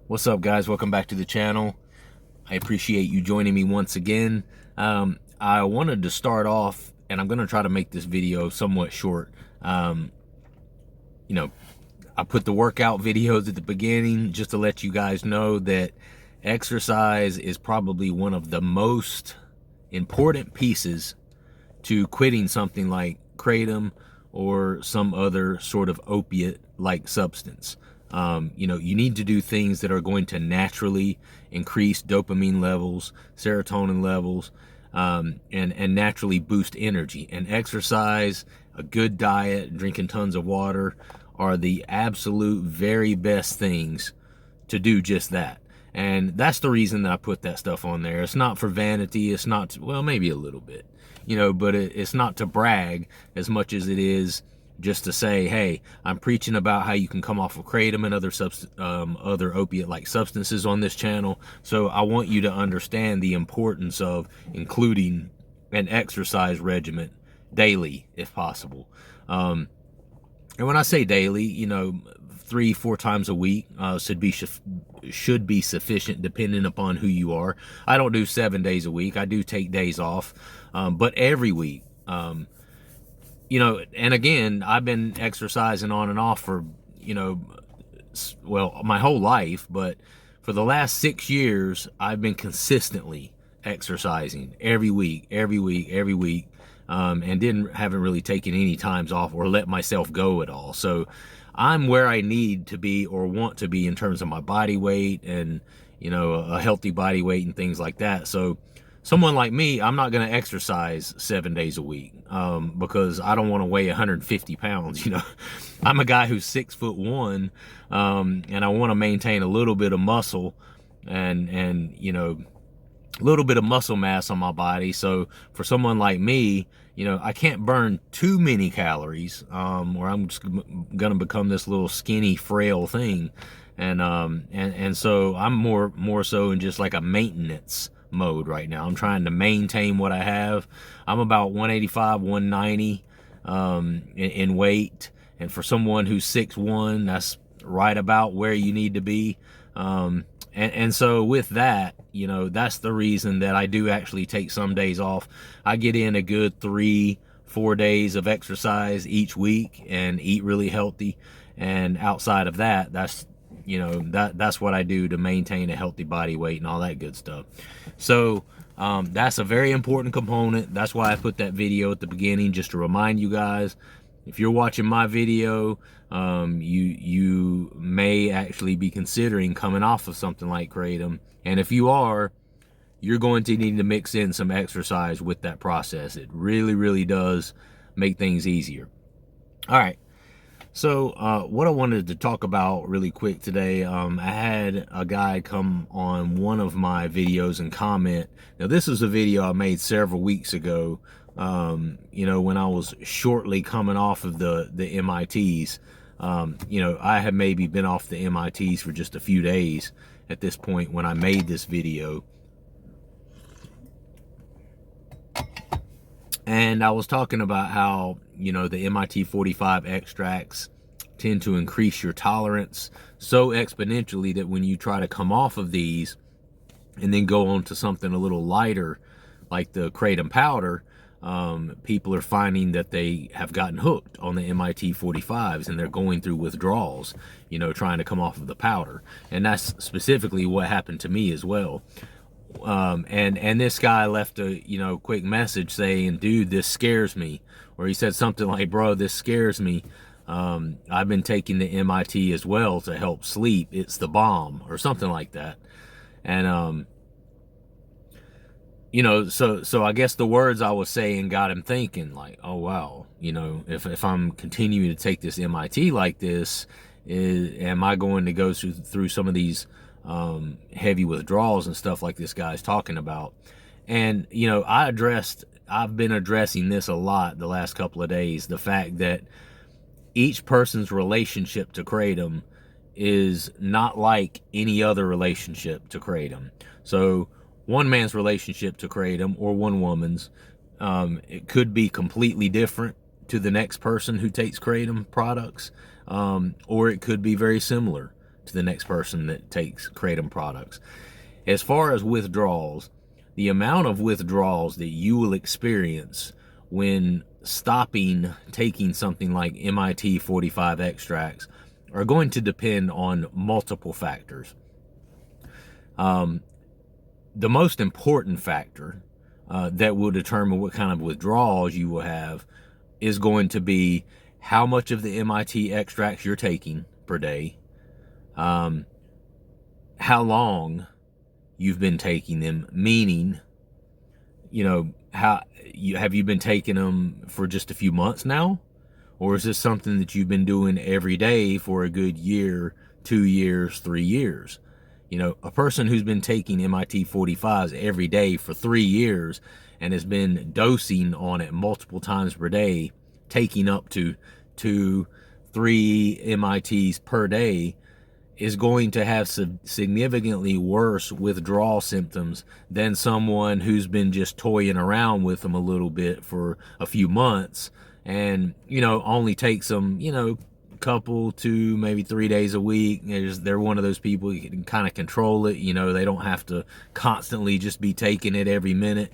What's up, guys? Welcome back to the channel. I appreciate you joining me once again. I wanted to start off, and I'm going to try to make this video somewhat short. You know, I put the workout videos at the beginning just to let you guys know that exercise is probably one of the most important pieces to quitting something like kratom or some other sort of opiate-like substance. You need to do things that are going to naturally increase dopamine levels, serotonin levels, and naturally boost energy. And exercise, a good diet, drinking tons of water are the absolute very best things to do just that. And that's the reason that I put that stuff on there. It's not for vanity. It's not, well, maybe a little bit, but it's not to brag as much as it is just to say, hey, I'm preaching about how you can come off of kratom and other opiate-like substances on this channel. So I want you to understand the importance of including an exercise regimen daily, if possible. And when I say daily, 3-4 times a week should be sufficient, depending upon who you are. I don't do 7 days a week. I do take days off, but every week. And again, I've been exercising on and off for, my whole life, but for the last 6 years, I've been consistently exercising every week, and haven't really taken any times off or let myself go at all. So I'm where I need to be or want to be in terms of my body weight and, a healthy body weight and things like that. So someone like me, I'm not going to exercise 7 days a week because I don't want to weigh 150 pounds. I'm a guy who's 6'1", and I want to maintain a little bit of muscle and a little bit of muscle mass on my body. So for someone like me, I can't burn too many calories, or I'm just going to become this little skinny, frail thing. And so I'm more so in just like a maintenance mode right now. I'm trying to maintain what I have. I'm about 185, 190 in weight, and for someone who's 6'1", that's right about where you need to be. And so with that, that's the reason that I do actually take some days off. I get in a good 3-4 days of exercise each week and eat really healthy. And outside of that, that's what I do to maintain a healthy body weight and all that good stuff. So that's a very important component. That's why I put that video at the beginning, just to remind you guys, if you're watching my video, you may actually be considering coming off of something like kratom. And if you are, you're going to need to mix in some exercise with that process. It really, really does make things easier. All right. So what I wanted to talk about really quick today, I had a guy come on one of my videos and comment. Now, this is a video I made several weeks ago, when I was shortly coming off of the MITs. I had maybe been off the MITs for just a few days at this point when I made this video. And I was talking about how, the MIT 45 extracts tend to increase your tolerance so exponentially that when you try to come off of these and then go on to something a little lighter, like the kratom powder, people are finding that they have gotten hooked on the MIT 45s and they're going through withdrawals, trying to come off of the powder. And that's specifically what happened to me as well. And this guy left a quick message saying, dude, this scares me. Or he said something like, bro, this scares me. I've been taking the MIT as well to help sleep. It's the bomb, or something like that. And so I guess the words I was saying got him thinking, like, oh wow, if I'm continuing to take this MIT like this, am I going to go through some of these heavy withdrawals and stuff like this guy's talking about? And I've been addressing this a lot the last couple of days, the fact that each person's relationship to kratom is not like any other relationship to kratom. So one man's relationship to kratom, or one woman's, it could be completely different to the next person who takes kratom products, or it could be very similar to the next person that takes kratom products. As far as withdrawals, the amount of withdrawals that you will experience when stopping taking something like MIT 45 extracts are going to depend on multiple factors. The most important factor that will determine what kind of withdrawals you will have is going to be how much of the MIT extracts you're taking per day, how long you've been taking them, meaning, have you been taking them for just a few months now? Or is this something that you've been doing every day for a good year, 2 years, 3 years? A person who's been taking MIT 45s every day for 3 years and has been dosing on it multiple times per day, taking up to 2, 3 MITs per day, is going to have significantly worse withdrawal symptoms than someone who's been just toying around with them a little bit for a few months and, only takes them, couple to maybe 3 days a week. They're one of those people you can kind of control it. They don't have to constantly just be taking it every minute.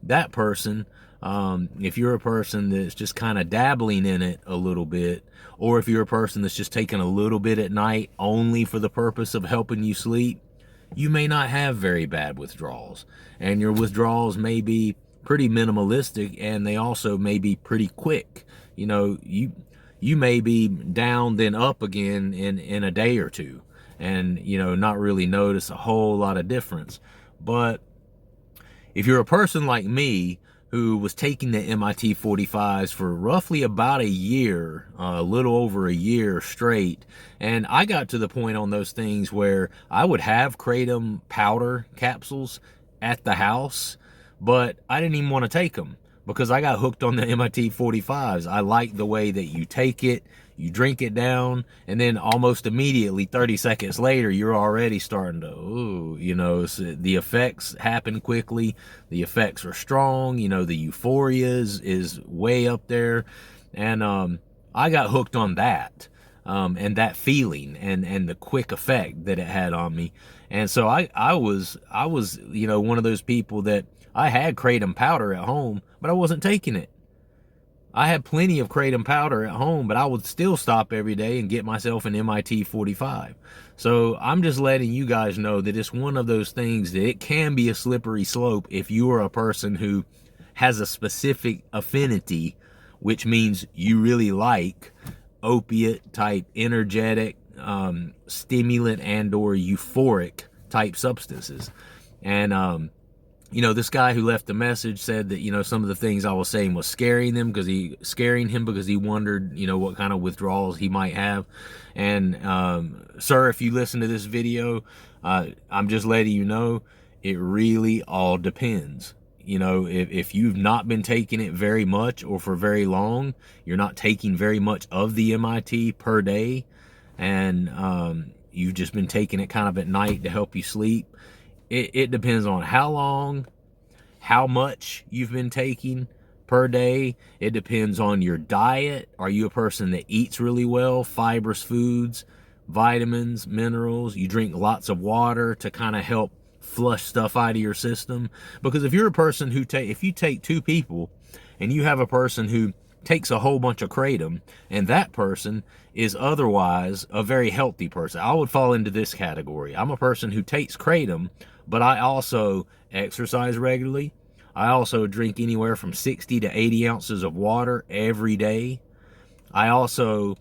That person, if you're a person that's just kind of dabbling in it a little bit, or if you're a person that's just taking a little bit at night only for the purpose of helping you sleep, you may not have very bad withdrawals. And your withdrawals may be pretty minimalistic, and they also may be pretty quick. You may be down then up again in a day or two, and not really notice a whole lot of difference. But if you're a person like me who was taking the MIT 45s for roughly about a year, a little over a year straight, and I got to the point on those things where I would have kratom powder capsules at the house, but I didn't even want to take them because I got hooked on the MIT 45s. I like the way that you take it, you drink it down, and then almost immediately, 30 seconds later, you're already starting to, so the effects happen quickly. The effects are strong. The euphoria is way up there. And I got hooked on that, and that feeling and the quick effect that it had on me. And so I was one of those people that I had kratom powder at home, but I wasn't taking it. I had plenty of kratom powder at home, but I would still stop every day and get myself an MIT 45. So I'm just letting you guys know that it's one of those things that it can be a slippery slope if you are a person who has a specific affinity, which means you really like opiate type, energetic, stimulant and or euphoric type substances. And this guy who left the message said that, some of the things I was saying was scaring him because he wondered, what kind of withdrawals he might have. And, sir, if you listen to this video, I'm just letting you know, it really all depends. If you've not been taking it very much or for very long, you're not taking very much of the MIT per day, and, you've just been taking it kind of at night to help you sleep. It depends on how long, how much you've been taking per day. It depends on your diet. Are you a person that eats really well, fibrous foods, vitamins, minerals? You drink lots of water to kind of help flush stuff out of your system? Because if you're a person who if you take 2 people and you have a person who takes a whole bunch of kratom, and that person is otherwise a very healthy person, I would fall into this category. I'm a person who takes kratom, but I also exercise regularly. I also drink anywhere from 60 to 80 ounces of water every day. I also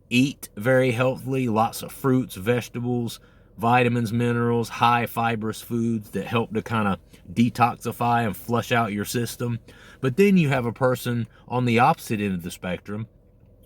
eat very healthily, lots of fruits, vegetables, vitamins, minerals, high fibrous foods that help to kind of detoxify and flush out your system. But then you have a person on the opposite end of the spectrum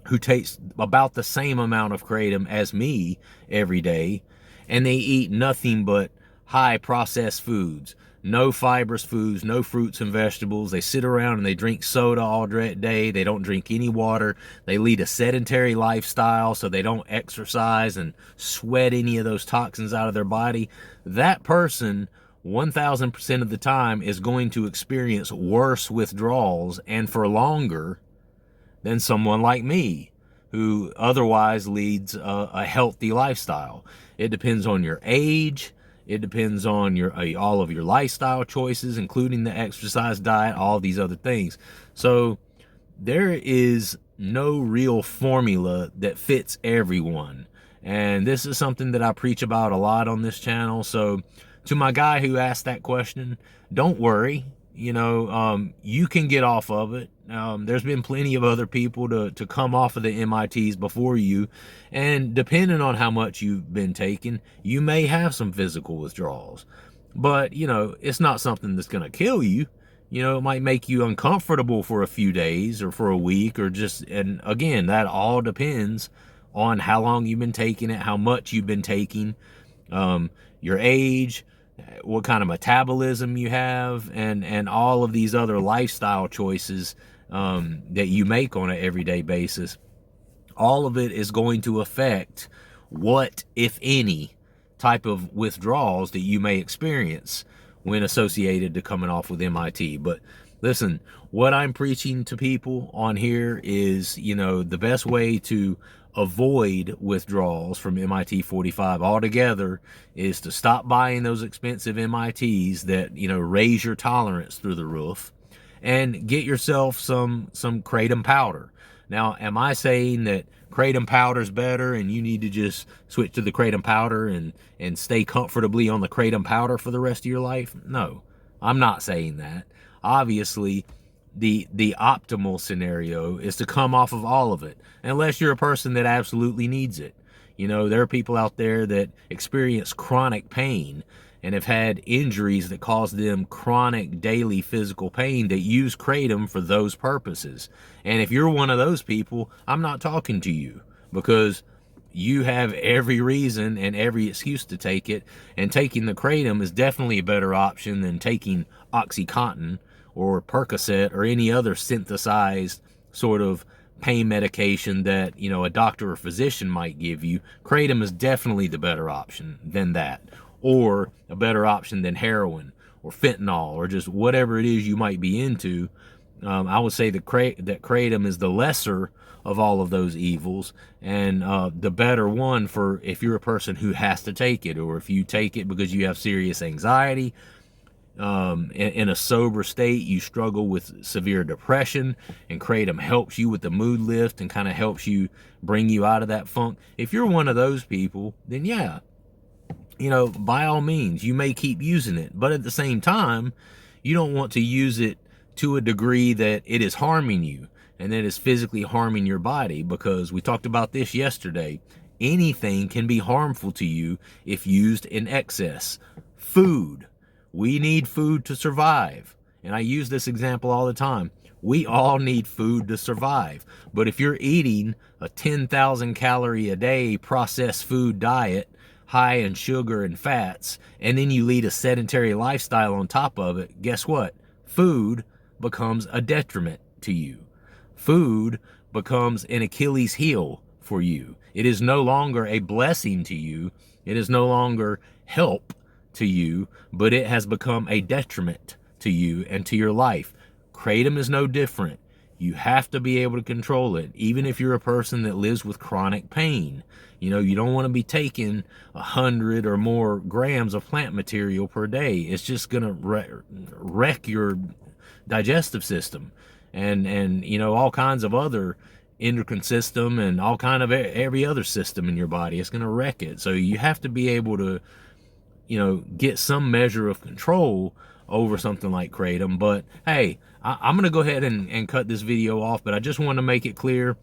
who takes about the same amount of kratom as me every day, and they eat nothing but high processed foods, no fibrous foods, no fruits and vegetables. They sit around and they drink soda all day. They don't drink any water. They lead a sedentary lifestyle, so they don't exercise and sweat any of those toxins out of their body. That person, 1,000% of the time, is going to experience worse withdrawals and for longer than someone like me, who otherwise leads a healthy lifestyle. It depends on your age. It depends on your all of your lifestyle choices, including the exercise, diet, all these other things. So there is no real formula that fits everyone. And this is something that I preach about a lot on this channel. So to my guy who asked that question, don't worry. You can get off of it. There's been plenty of other people to come off of the MITs before you. And depending on how much you've been taking, you may have some physical withdrawals. But, it's not something that's going to kill you. It might make you uncomfortable for a few days or for a week and again, that all depends on how long you've been taking it, how much you've been taking, your age, what kind of metabolism you have, and all of these other lifestyle choices that you make on an everyday basis. All of it is going to affect what, if any, type of withdrawals that you may experience when associated to coming off with MIT. But listen, what I'm preaching to people on here is, the best way to avoid withdrawals from MIT 45 altogether is to stop buying those expensive MITs that, raise your tolerance through the roof, and get yourself some kratom powder. Now, am I saying that kratom powder is better and you need to just switch to the kratom powder and stay comfortably on the kratom powder for the rest of your life? No, I'm not saying that. Obviously, the optimal scenario is to come off of all of it, unless you're a person that absolutely needs it. There are people out there that experience chronic pain and have had injuries that cause them chronic daily physical pain that use kratom for those purposes. And if you're one of those people, I'm not talking to you, because you have every reason and every excuse to take it. And taking the kratom is definitely a better option than taking OxyContin or Percocet or any other synthesized sort of pain medication that, a doctor or physician might give you. Kratom is definitely the better option than that, or a better option than heroin or fentanyl or just whatever it is you might be into. I would say that kratom is the lesser of all of those evils, and the better one for if you're a person who has to take it, or if you take it because you have serious anxiety, in a sober state, you struggle with severe depression, and kratom helps you with the mood lift and kind of helps you bring you out of that funk. If you're one of those people, then yeah, by all means, you may keep using it. But at the same time, you don't want to use it to a degree that it is harming you and that is physically harming your body, because we talked about this yesterday. Anything can be harmful to you if used in excess. Food. We need food to survive. And I use this example all the time. We all need food to survive. But if you're eating a 10,000 calorie a day processed food diet, high in sugar and fats, and then you lead a sedentary lifestyle on top of it, guess what? Food becomes a detriment to you. Food becomes an Achilles heel for you. It is no longer a blessing to you. It is no longer help to you, but it has become a detriment to you and to your life. Kratom is no different. You have to be able to control it, even if you're a person that lives with chronic pain. You don't want to be taking 100 or more grams of plant material per day. It's just going to wreck your digestive system and all kinds of other endocrine system and all kind of every other system in your body. It's going to wreck it. So you have to be able to get some measure of control over something like kratom. But hey, I'm going to go ahead and cut this video off, but I just want to make it clear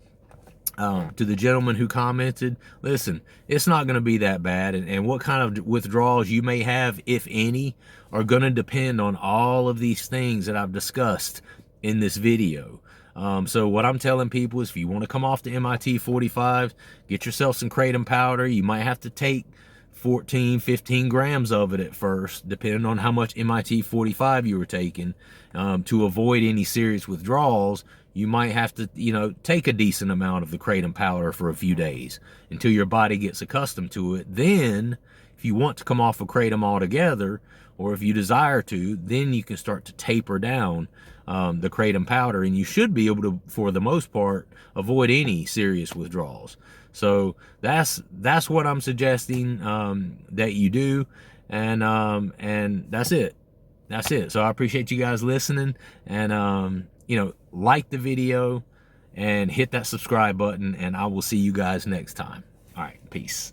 to the gentleman who commented, listen, it's not going to be that bad, and what kind of withdrawals you may have, if any, are going to depend on all of these things that I've discussed in this video. So what I'm telling people is, if you want to come off the MIT 45, get yourself some kratom powder. You might have to take 14, 15 grams of it at first, depending on how much MIT 45 you were taking. To avoid any serious withdrawals, you might have to, take a decent amount of the kratom powder for a few days until your body gets accustomed to it. Then, if you want to come off of kratom altogether, or if you desire to, then you can start to taper down the kratom powder, and you should be able to, for the most part, avoid any serious withdrawals. So that's what I'm suggesting that you do, and that's it. That's it. So I appreciate you guys listening, and you know, like the video and hit that subscribe button, and I will see you guys next time. All right, peace.